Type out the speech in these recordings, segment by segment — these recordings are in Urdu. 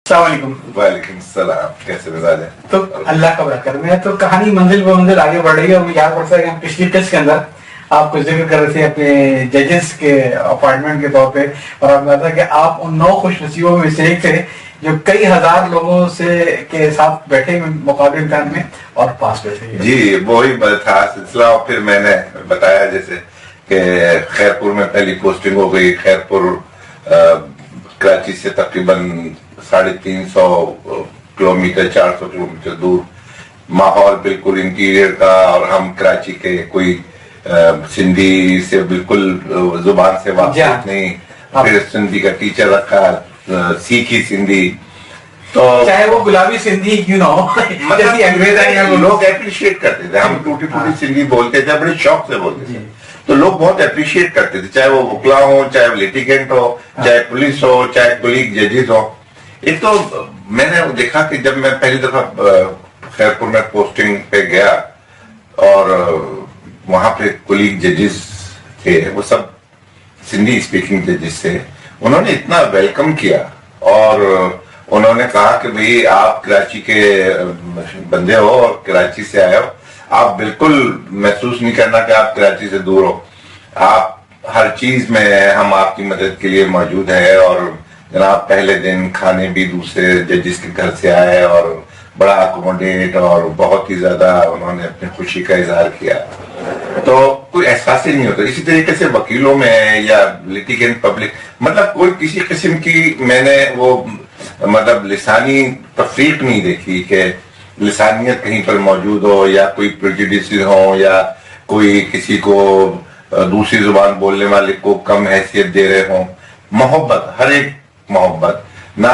السلام علیکم. وعلیکم السلام. کیسے مزاج ہے؟ تو اللہ کا برکت میں تو کہانی منزل بہ منزل آگے بڑھ رہی ہے. مجھے یاد پڑتا ہے کہ ہم پچھلی ٹیسٹ کے اندر آپ کو ذکر کر رہے تھے اپنے ججز کے اپائنٹمنٹ کے طور پہ, اور آپ نے کہا کہ آپ ان 9 خوش نصیبوں میں سے ایک تھے جو کئی ہزار لوگوں سے کے ساتھ بیٹھے مقابلے امتحان میں اور پاس بیٹھے. جی وہی تھا سلسلہ. اور پھر میں نے بتایا جیسے کہ خیرپور میں پہلی پوسٹنگ ہو گئی. خیرپور کراچی سے تقریباً 350 کلومیٹر 400 کلومیٹر دور. ماحول بالکل انٹیریئر کا, اور ہم کراچی کے کوئی سندھی سے بالکل زبان سے واقف نہیں. پھر سندھی کا ٹیچر رکھا, سیکھی سندھی. تو چاہے وہ گلابی سندھی کیوں نہ ہو, لوگ اپریشیٹ کرتے تھے. ہم ٹوٹی ٹوٹی سندھی بولتے تھے, بڑے شوق سے بولتے تھے, تو لوگ بہت اپریشیٹ کرتے تھے, چاہے وہ وکلا ہو, چاہے وہ لیٹیگنٹ ہو, چاہے پولیس ہو, چاہے کولیگ ججز ہو. ایک تو میں نے دیکھا کہ جب میں پہلی دفعہ خیرپور میں پوسٹنگ پہ گیا اور وہاں پہ کولیگ ججز تھے, وہ سب سندھی اسپیکنگ ججز تھے. انہوں نے اتنا ویلکم کیا اور انہوں نے کہا کہ بھئی آپ کراچی کے بندے ہو اور کراچی سے آئے ہو, آپ بالکل محسوس نہیں کرنا کہ آپ کراچی سے دور ہو. آپ ہر چیز میں ہم آپ کی مدد کے لیے موجود ہیں. اور جناب پہلے دن کھانے بھی دوسرے ججز کے گھر سے آئے اور بڑا اکوموڈیٹ اور بہت ہی زیادہ انہوں نے اپنی خوشی کا اظہار کیا. تو کوئی احساس ہی نہیں ہوتا. اسی طریقے سے وکیلوں میں یا لیٹیگنٹ پبلک, مطلب کوئی کسی قسم کی میں نے وہ مطلب لسانی تفریق نہیں دیکھی کہ لسانیت کہیں پر موجود ہو یا کوئی پریجوڈیسز ہو یا کوئی کسی کو دوسری زبان بولنے والے کو کم حیثیت دے رہے ہوں. محبت, ہر ایک محبت. نہ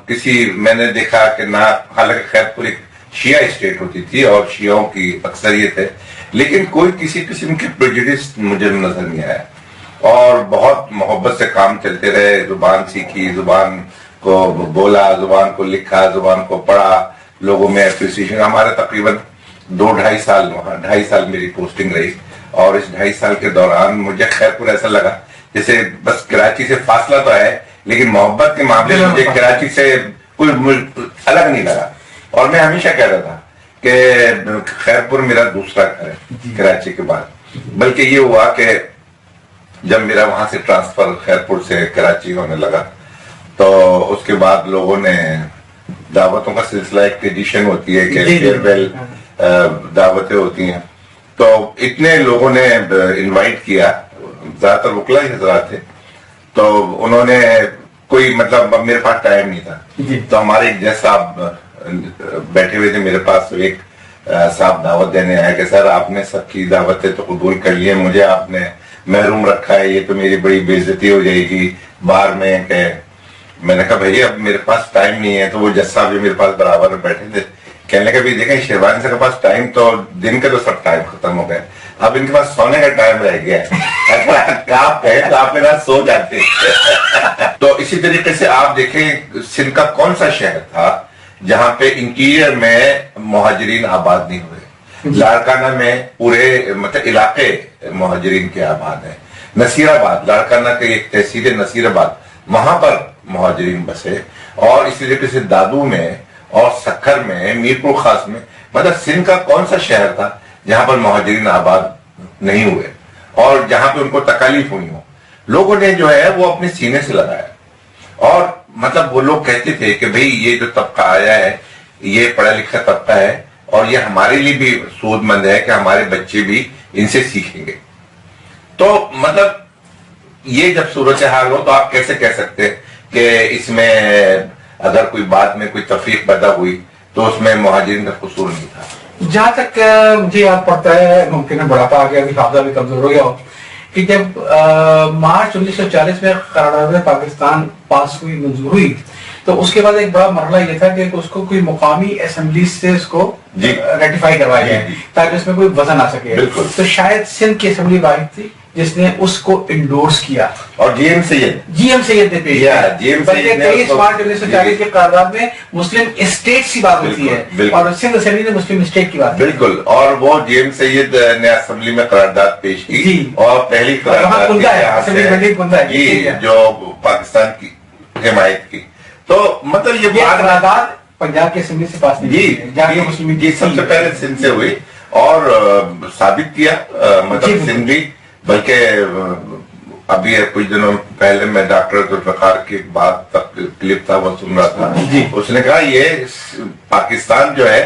کسی میں نے دیکھا کہ نہ, حالانکہ خیرپور ایک شیعہ اسٹیٹ ہوتی تھی اور شیعوں کی اکثریت ہے, لیکن کوئی کسی قسم کے پریجوڈیس مجھے نظر نہیں آیا. اور بہت محبت سے کام چلتے رہے. زبان سیکھی, زبان کو بولا, زبان کو لکھا, زبان کو پڑھا. لوگوں میں اپریسیشن. ہمارے تقریباً 2-2.5 سال وہاں 2.5 سال میری پوسٹنگ رہی, اور اس 2.5 سال کے دوران مجھے خیرپور ایسا لگا جیسے بس کراچی سے فاصلہ تو ہے, لیکن محبت کے معاملے میں مجھے کراچی سے کوئی الگ نہیں لگا. اور میں ہمیشہ کہہ رہا تھا کہ خیرپور میرا دوسرا گھر ہے کراچی کے بعد. بلکہ یہ ہوا کہ جب میرا وہاں سے ٹرانسفر خیرپور سے کراچی ہونے لگا تو اس کے بعد لوگوں نے دعوتوں کا سلسلہ, ایک ٹریڈیشن ہوتی ہے کہ فیئرویل دعوتیں ہوتی ہیں, تو اتنے لوگوں نے انوائٹ کیا, زیادہ تر وکلا ہی حضرات تھے. تو انہوں نے کوئی مطلب, اب میرے پاس ٹائم نہیں تھا, تو ہمارے ایک جج صاحب بیٹھے ہوئے تھے میرے پاس. تو ایک صاحب دعوت دینے آئے کہ سر آپ نے سب کی دعوتیں تو قبول کر لی ہیں, مجھے آپ نے محروم رکھا ہے, یہ تو میری بڑی بے عزتی ہو جائے گی بار میں. کہ میں نے کہا بھائی اب میرے پاس ٹائم نہیں ہے. تو وہ جج صاحب بھی میرے پاس برابر میں بیٹھے تھے, کہنے لگا بھی دیکھیں شیروانی صاحب کے پاس ٹائم تو دن کا تو سب ٹائم ختم ہو گیا, اب ان کے پاس سونے کا ٹائم رہ گیا ہے. آپ کہیں تو آپ میرا سو جاتے. تو اسی طریقے سے آپ دیکھیں سندھ کا کون سا شہر تھا جہاں پہ انٹیریئر میں مہاجرین آباد نہیں ہوئے. لاڑکانہ میں پورے مطلب علاقے مہاجرین کے آباد ہیں. نصیر آباد, لاڑکانہ کی ایک تحصیل ہے نصیر آباد, وہاں پر مہاجرین بسے. اور اسی طریقے سے دادو میں اور سکھر میں, میر پور خاص میں, مطلب سندھ کا کون سا شہر تھا جہاں پر مہاجرین آباد نہیں ہوئے اور جہاں پہ ان کو تکالیف ہوئی ہوں. لوگوں نے جو ہے وہ اپنے سینے سے لگایا. اور مطلب وہ لوگ کہتے تھے کہ بھئی یہ جو طبقہ آیا ہے یہ پڑھا لکھا طبقہ ہے, اور یہ ہمارے لیے بھی سود مند ہے کہ ہمارے بچے بھی ان سے سیکھیں گے. تو مطلب یہ جب صورتحال ہو تو آپ کیسے کہہ سکتے کہ اس میں اگر کوئی بات میں کوئی تفریق پیدا ہوئی تو اس میں مہاجرین کا قصور نہیں تھا. جہاں تک مجھے یاد پڑتا ہے, ممکن ہے بڑھاپا آ گیا, ابھی حافظہ بھی کمزور ہو گیا ہو, کہ جب مارچ 1940 میں قرارداد پاکستان پاس ہوئی, منظور ہوئی, تو اس کے بعد ایک بڑا مرحلہ یہ تھا کہ اس کو کوئی مقامی اسمبلی سے اس کو ریٹیفائی کروایا جائے تاکہ اس میں کوئی وزن آ سکے. تو شاید سندھ کی اسمبلی واحد تھی جس نے اس کو انڈورس کیا, اور جی ایم سید نے پیش کیا. 23 مارچ 1940 کے قرارداد میں مسلم اسٹیٹ کی بات ہوتی ہے, اور سندھ اسمبلی نے مسلم اسٹیٹ کی بات. بالکل. اور وہ جی ایم سید نے اسمبلی میں قرارداد پیش کی, اور پہلی قرارداد جو پاکستان کی حمایت کی. تو مطلب یہ قرارداد پنجاب کے اسمبلی سے پاس نہیں جی سب سے پہلے سندھ سے ہوئی اور ثابت کیا مطلب سندھ بھی، بلکہ ابھی کچھ دنوں پہلے میں ڈاکٹر ذوالفقار کی بات تک کلپ تھا وہ سن رہا تھا، اس نے کہا یہ پاکستان جو ہے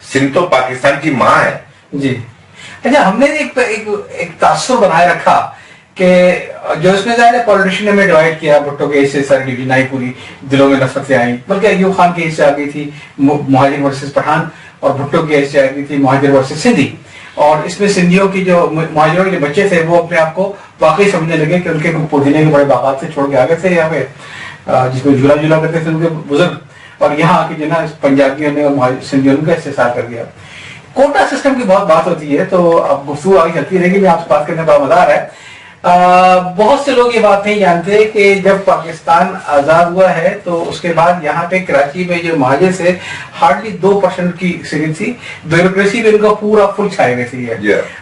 سندھ تو پاکستان کی ماں ہے. جی اچھا، ہم نے ایک تاثر بنائے رکھا کہ جو اس میں ظاہر ہے پولیٹیشن نے میں ڈیوائڈ کیا، بھٹو کے حصے ساری ڈویژن آئی، پوری دلوں میں نفرتیں آئیں، بلکہ ایوب خان کے حصے آ گئی تھی مہاجر ورسز پٹھان، اور بھٹو کے حصے آ گئی تھی مہاجر ورسز سندھی. اور اس میں سندھیوں کی جو مہاجروں کے بچے تھے وہ اپنے آپ کو واقعی سمجھنے لگے کہ ان کے پودینے کے بڑے باغات سے چھوڑ کے آگے تھے یہاں پہ، جس میں جھولا جھولا کرتے تھے ان کے بزرگ، اور یہاں آ کے جو نا پنجابیوں نے اور سندھیوں کا استحصال کر دیا. کوٹا سسٹم کی بہت بات ہوتی ہے، تو اب گفتگو آگے چلتی رہے گی، میں آپ سے بات کرنے کا بڑا مزہ آ رہا ہے. بہت سے لوگ یہ بات نہیں جانتے کہ جب پاکستان آزاد ہوا ہے تو اس کے بعد یہاں پہ کراچی میں جو مہاجر سے ہارڈلی 2% کی سیریز تھی، بیوروکریسی میں ان کا پورا فل چھائے ہوئے تھی.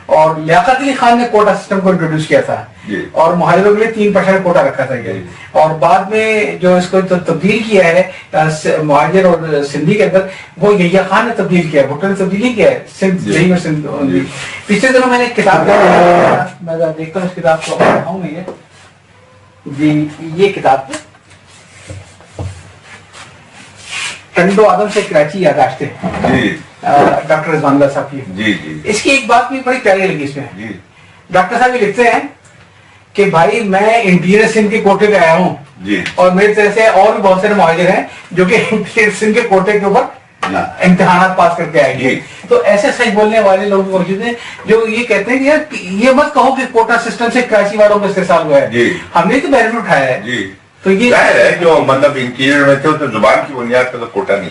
اور لیاقت علی خان نے کوٹا سسٹم کو انٹروڈیوس کیا تھا اور مہاجروں کے لیے 3% کوٹا رکھا تھا یہ. اور بعد میں جو اس کو تبدیل کیا ہے مہاجر اور سندھی کے اندر، وہ یحییٰ خان نے تبدیل کیا، بھٹو نے تبدیل نہیں کیا ہے، سندھ یہی اور سندھ. پچھلے دنوں میں نے ایک کتاب میں دیکھتا ہوں، اس کتاب کو پڑھاؤں میں جی، یہ کتاب ٹنڈو آدم سے کراچی یادداشتیں، ڈاکٹر رضوان اللہ صاحب کی. اس کی ایک بات بھی بڑی پیاری لگی اس میں. ڈاکٹر صاحب یہ لکھتے ہیں کہ بھائی میں انٹیریئر سندھ کے کوٹے پہ آیا ہوں اور میری طرح سے اور بھی بہت سارے مہاجر ہیں جو کہ انٹیریئر سندھ کے کوٹے کے اوپر امتحانات پاس کر کے آئے گے. تو ایسے سچ بولنے والے لوگ موجود ہیں جو یہ کہتے ہیں کہ یار یہ مت کہو کہ کوٹا سسٹم سے کراچی والوں کا استحصال ہوا ہے، ہم نے تو بینیفٹ اٹھایا ہے. تو یہ ہے جو مطلب انٹیریئر میں تھے تو زبان کی بنیاد پہ تو کوٹا نہیں.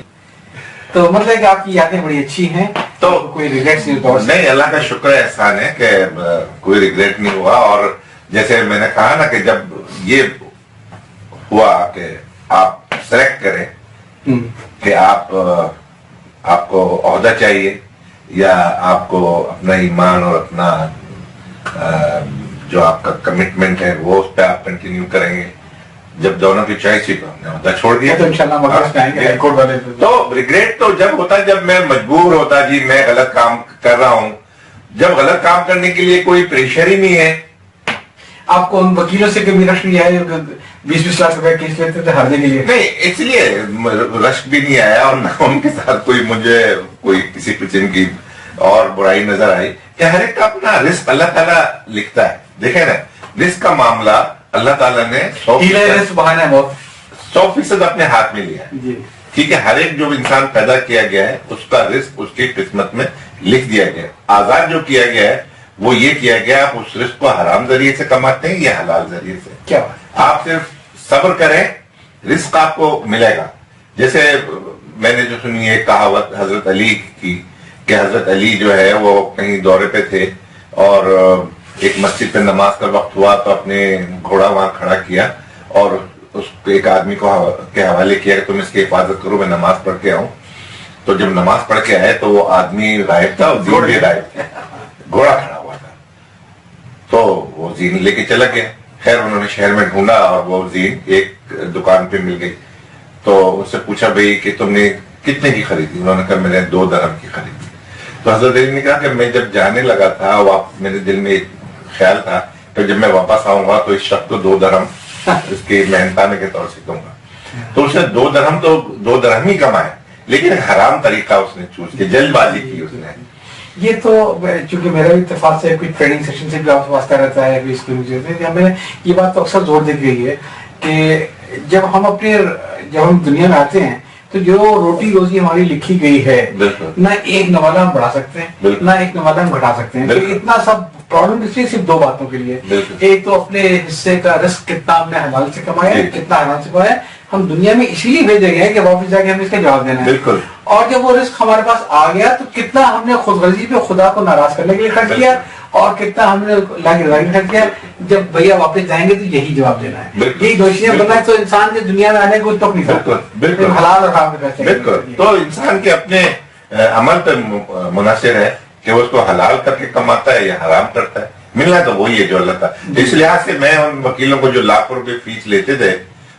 تو مطلب کہ آپ کی یادیں بڑی اچھی ہیں، تو کوئی ریگریٹس نہیں؟ اللہ کا شکر احسان ہے کہ کوئی ریگریٹ نہیں ہوا. اور جیسے میں نے کہا نا کہ جب یہ ہوا کہ آپ سلیکٹ کریں کہ آپ کو عہدہ چاہیے یا آپ کو اپنا ایمان اور اپنا جو آپ کا کمٹمنٹ ہے وہ اس پہ آپ کنٹینیو کریں گے، جب دونوں کی چوائس ہی تو ہم نے عہدہ چھوڑ دیا. تو ریگریٹ تو جب ہوتا ہے جب میں مجبور ہوتا، جی میں غلط کام کر رہا ہوں. جب غلط کام کرنے کے لیے کوئی پریشر ہی نہیں ہے. آپ کو ان وکیلوں سے کبھی رشک نہیں آیا 20-20 لاکھ روپے کیس لیتے تھے ہارنے کے لیے؟ نہیں، اس لیے رشک بھی نہیں آیا اور نہ ان کے ساتھ مجھے کوئی کسی قسم کی اور برائی نظر آئی کہ ہر ایک کا اپنا رزق اللہ تعالیٰ لکھتا ہے. دیکھیں نا، رزق کا معاملہ اللہ تعالیٰ نے 100% اپنے ہاتھ میں لیا ہے. ٹھیک ہے، ہر ایک جو انسان پیدا کیا گیا ہے اس کا رزق اس کی قسمت میں لکھ دیا گیا ہے. آزاد جو کیا گیا ہے وہ یہ کیا گیا آپ اس رزق کو حرام ذریعے سے کماتے ہیں یا حلال ذریعے سے. کیا آپ صرف صبر کریں، رزق آپ کو ملے گا. جیسے میں نے جو سنی ہے کہاوت حضرت علی کی کہ حضرت علی جو ہے وہ کہیں دورے پہ تھے اور ایک مسجد پہ نماز کا وقت ہوا تو اپنے گھوڑا وہاں کھڑا کیا اور اس ایک آدمی کو کے حوالے کیا کہ تم اس کی حفاظت کرو، میں نماز پڑھ کے آؤں. تو جب نماز پڑھ کے آئے تو وہ آدمی غائب تھا اور زین بھی غائب تھا، گھوڑا کھڑا ہوا تھا. تو وہ زین لے کے چلا گیا. خیر انہوں نے شہر میں ڈھونڈا اور وہ زین ایک دکان پہ مل گئی. تو اس سے پوچھا بھائی کہ تم نے کتنے کی خریدی؟ انہوں نے کہا میں نے 2 درہم کی خریدی. تو حضرت علی نے کہا کہ میں جب جانے لگا تھا میرے دل میں ایک خیال تھا کہ جب میں واپس آؤں گا تو اس شخص کو 2 درہم اس کی محنتانے کے طور سے دوں گا. تو اس نے 2 درہم تو 2 درہم ہی کمائے، لیکن حرام طریقہ اس نے چوز کیا، جلد بازی کی اس نے. یہ تو چونکہ میرا بھی اتفاق سے کوئی ٹریننگ سیشن سے بھی آپ سے واسطہ رہتا ہے، ہمیں یہ بات تو اکثر زور دی گئی ہے کہ جب ہم دنیا میں آتے ہیں تو جو روٹی روزی ہماری لکھی گئی ہے نہ ایک نوالہ ہم بڑھا سکتے ہیں نہ ایک نوالہ ہم گھٹا سکتے ہیں. تو اتنا سب پرابلم اس لیے صرف 2 باتوں کے لیے، ایک تو اپنے حصے کا رزق کتنا ہم نے حلال سے کمایا ہے، کتنا حرام سے کمایا ہے. ہم دنیا میں اسی لیے بھیجے گئے ہیں کہ واپس جا کے ہمیں اس کا جواب دینا ہے. اور جب وہ رزق ہمارے پاس آ گیا تو کتنا ہم نے خود غرضی پہ خدا کو ناراض کرنے کے لیے خرچ کیا اور کتنا ہم نے اللہ کی رضا کے لیے خرچ کیا. جب بھیا واپس جائیں گے تو یہی جواب دینا ہے. یہی 2 چیزیں کرنا ہے تو انسان کے دنیا میں آنے کو تک نہیں سکتا. حلال اور حرام کا خرچ. بالکل. تو انسان کے اپنے عمل پہ منحصر ہے کہ وہ اس کو حلال کر کے کماتا ہے یا حرام کرتا ہے. ملنا تو وہی ہے جو اللہ تعالیٰ. اس لحاظ سے میں ان وکیلوں کو جو لاکھوں روپے فیس لیتے تھے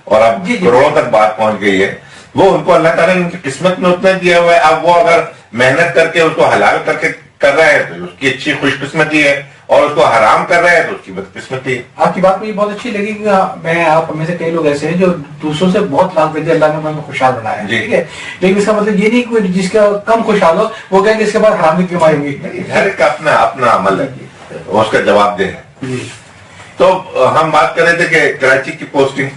اور اب کروڑوں تک بات پہنچ گئی ہے. وہ ان کو اللہ تعالیٰ نے ان کی قسمت میں اتنا دیا ہوا ہے. اب وہ اگر محنت کر کے اس کو حلال کر کے کر رہا ہے تو اس کی اچھی خوش قسمتی ہے, اور اس کو حرام کر رہا ہے تو اس کی بدقسمتی ہے. آپ کی بات مجھے بہت اچھی لگی کہ میں آپ میں سے کئی لوگ ایسے ہیں جو دوسروں سے بہت لاکھ دیتے اللہ نے انہیں خوشحال بنایا ہے, ٹھیک ہے, لیکن اس کا مطلب یہ نہیں کہ جس کا کم خوشحال ہو وہ کہیں گے اس کے بعد حرام کی کمائی ہوگی. ہر ایک کا اپنا اپنا عمل ہے, اس کا جواب دہ ہے. تو ہم بات کر رہے تھے کہ کراچی کی پوسٹنگ.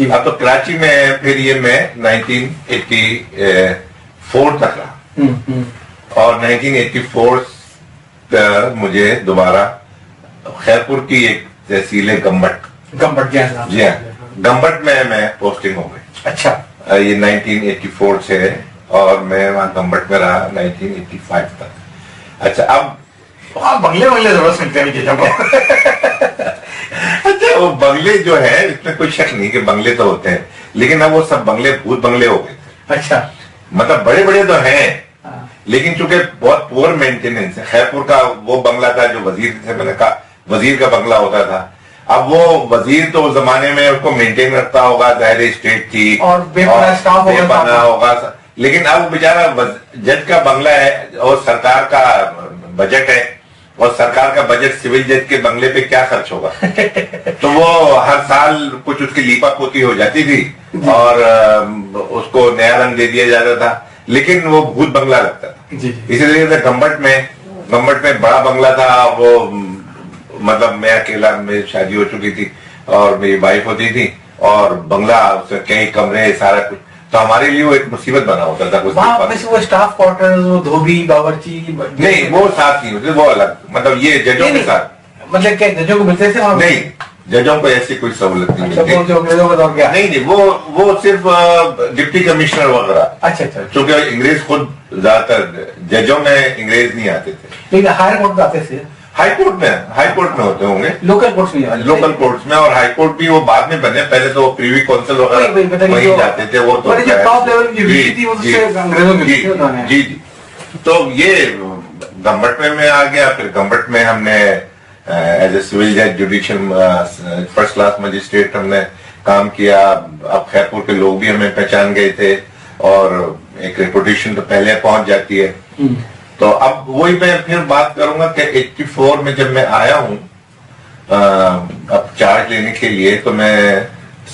اب تو کراچی میں پھر یہ میں 1984 تک رہا, اور 1984 مجھے دوبارہ خیرپور کی ایک تحصیل ہے گمبٹ, جی ہاں, گمبٹ میں پوسٹنگ ہو گئی. اچھا, یہ 1984 سے ہے, اور میں وہاں گمبٹ میں رہا 1985 تک. اچھا, اب بنگلے ضرورت سنتے ہیں. اچھا, وہ بنگلے جو ہے اس میں کوئی شک نہیں کہ بنگلے تو ہوتے ہیں, لیکن اب وہ سب بنگلے بھوت بنگلے ہو گئے. اچھا, مطلب بڑے بڑے تو ہیں, لیکن چونکہ بہت پور مینٹیننس ہے. خیرپور کا وہ بنگلہ تھا جو وزیر سے میں نے کہا وزیر کا بنگلہ ہوتا تھا. اب وہ وزیر تو اس زمانے میں اس کو مینٹین کرتا ہوگا, ظاہر اسٹیٹ تھی اور بے پناہ ہوگا, لیکن اب بیچارہ جج کا بنگلہ ہے اور سرکار کا بجٹ ہے, اور سرکار کا بجٹ سول جج کے بنگلے پہ کیا خرچ ہوگا. تو وہ ہر سال کچھ اس کی لیپا پوتی ہو جاتی تھی اور اس کو نیا رنگ دے دیا جاتا تھا, لیکن وہ بھوت بنگلہ لگتا تھا. اسی طریقے سے گمبٹ میں بڑا بنگلہ تھا. وہ مطلب میں اکیلا, میری شادی ہو چکی تھی اور میری وائف ہوتی تھی, اور بنگلہ اس میں کئی کمرے سارا کچھ, تو ہمارے لیے وہ ایک مصیبت بنا ہوتا تھا. وہ اسٹاف کوارٹرز, وہ دھوبی باورچی نہیں, وہ ساتھ نہیں, وہ الگ, مطلب یہ ججوں کے ساتھ. مطلب کیا ججوں کو ملتے تھے؟ نہیں, ججوں کو ایسی کوئی سہولت نہیں ملتی. نہیں, وہ صرف ڈپٹی کمشنر وغیرہ. اچھا اچھا, چونکہ انگریز خود زیادہ تر ججوں میں انگریز نہیں آتے تھے. لیکن ہائر کورٹ آتے تھے. ہائی کورٹ میں ہوتے ہوں گے, لوکل کورٹس میں, اور ہائی کورٹ بھی وہ بعد میں بنے. پہلے تو پریوی کونسل وغیرہ وہیں جاتے تھے. وہ تو جی. تو یہ گمبٹ میں آ گیا. پھر گمبٹ میں ہم نے ایز اے سول جج جوڈیشل فرسٹ کلاس مجسٹریٹ ہم نے کام کیا. اب خیرپور کے لوگ بھی ہمیں پہچان گئے تھے, اور ایک ریپوٹیشن تو پہلے پہنچ جاتی ہے. تو اب وہی میں پھر بات کروں گا کہ 84 میں جب میں آیا ہوں اب چارج لینے کے لیے, تو میں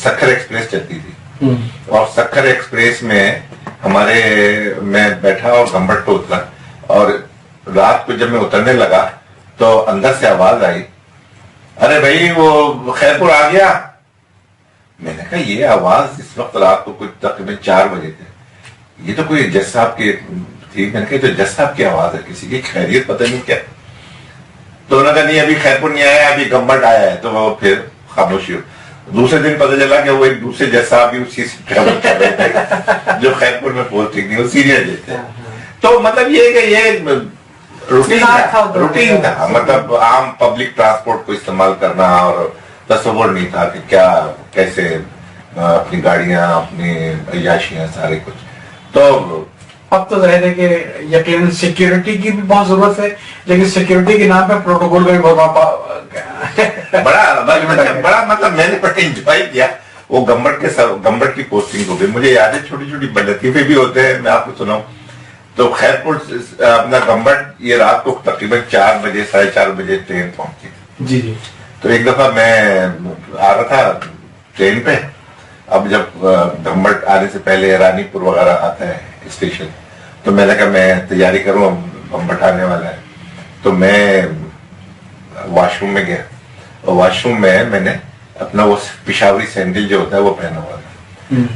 سکھر ایکسپریس چلتی تھی, اور سکھر ایکسپریس میں میں بیٹھا اور گمبٹ پہ اترا, اور رات کو جب میں اترنے لگا تو اندر سے آواز آئی, ارے بھائی وہ خیرپور آ گیا. میں نے کہا یہ آواز اس وقت رات کو کچھ تقریباً 4 بجے تھے, یہ تو کوئی جج صاحب کی تھی. میں نے کہا تو جج صاحب کی آواز ہے, کسی کی خیریت پتہ نہیں کیا. تو انہوں نے کہا نہیں, ابھی خیرپور نہیں آیا, ابھی گمبٹ آیا ہے. تو وہ پھر خاموشی ہو. دوسرے دن پتہ چلا کہ وہ ایک دوسرے جج صاحب بھی اسی سے ٹریول کر رہے تھے جو خیرپور میں پوسٹنگ تھی, وہ سینئر جج تھے. تو مطلب یہ کہ یہ روٹین تھا, مطلب عام پبلک ٹرانسپورٹ کو استعمال کرنا, اور تصور نہیں تھا کہ کیا کیسے اپنی گاڑیاں, اپنی عیاشیاں, سارے کچھ. تو اب تو ظاہر ہے کہ یقیناً سیکیورٹی کی بھی بہت ضرورت ہے, لیکن سیکیورٹی کے نام پہ پروٹوکول کا بھی بہت بڑا مطلب میں نے بڑا انجوائے کیا. وہ گمبٹ کی پوسٹنگ ہو گئی. مجھے یاد ہے چھوٹی چھوٹی لطیفے بھی ہوتے ہیں, میں آپ کو سناؤں. تو خیرپور اپنا گمبٹ یہ رات کو تقریباً 4 بجے 4:30 بجے ٹرین پہنچی. جی. تو ایک دفعہ میں آ رہا تھا ٹرین پہ. اب جب گمبٹ آنے سے پہلے رانی پور وغیرہ آتا ہے اسٹیشن, تو میں نے کہا میں تیاری کروں, گمبٹ آنے والا ہے. تو میں واش روم میں گیا, اور واش روم میں نے اپنا وہ پشاوری سینڈل جو ہوتا ہے وہ پہنا ہوا تھا.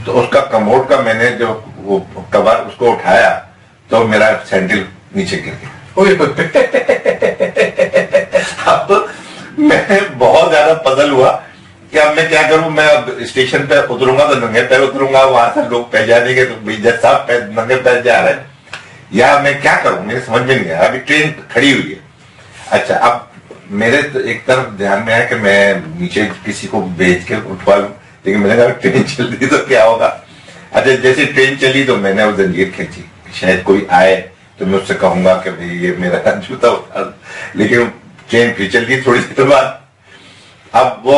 تو اس کا کموڈ کا میں نے جو وہ کور اس کو اٹھایا تو میرا سینڈل نیچے گر گیا. اب میں بہت زیادہ پزل ہوا کہ اب میں کیا کروں. میں اب اسٹیشن پہ اتروں گا تو ننگے پیر اتروں گا, وہاں سے لوگ پہچانیں گے تو جج صاحب ننگے پیر جا رہے ہیں, یا میں کیا کروں, مجھے سمجھ میں نہیں آیا. ابھی ٹرین کھڑی ہوئی ہے. اچھا, اب میرے ایک طرف دھیان میں ہے کہ میں نیچے کسی کو بھیج کے اٹھوا لوں, لیکن میں نے کہا ٹرین چل رہی تو کیا ہوگا. اچھا, جیسے ٹرین چلی تو میں نے وہ زنجیر کھینچی, شاید کوئی آئے تو میں اس سے کہوں گا کہ بھائی یہ میرا جوتا اٹھا. لیکن ٹرین پھر چل گئی تھوڑی دیر بعد. اب وہ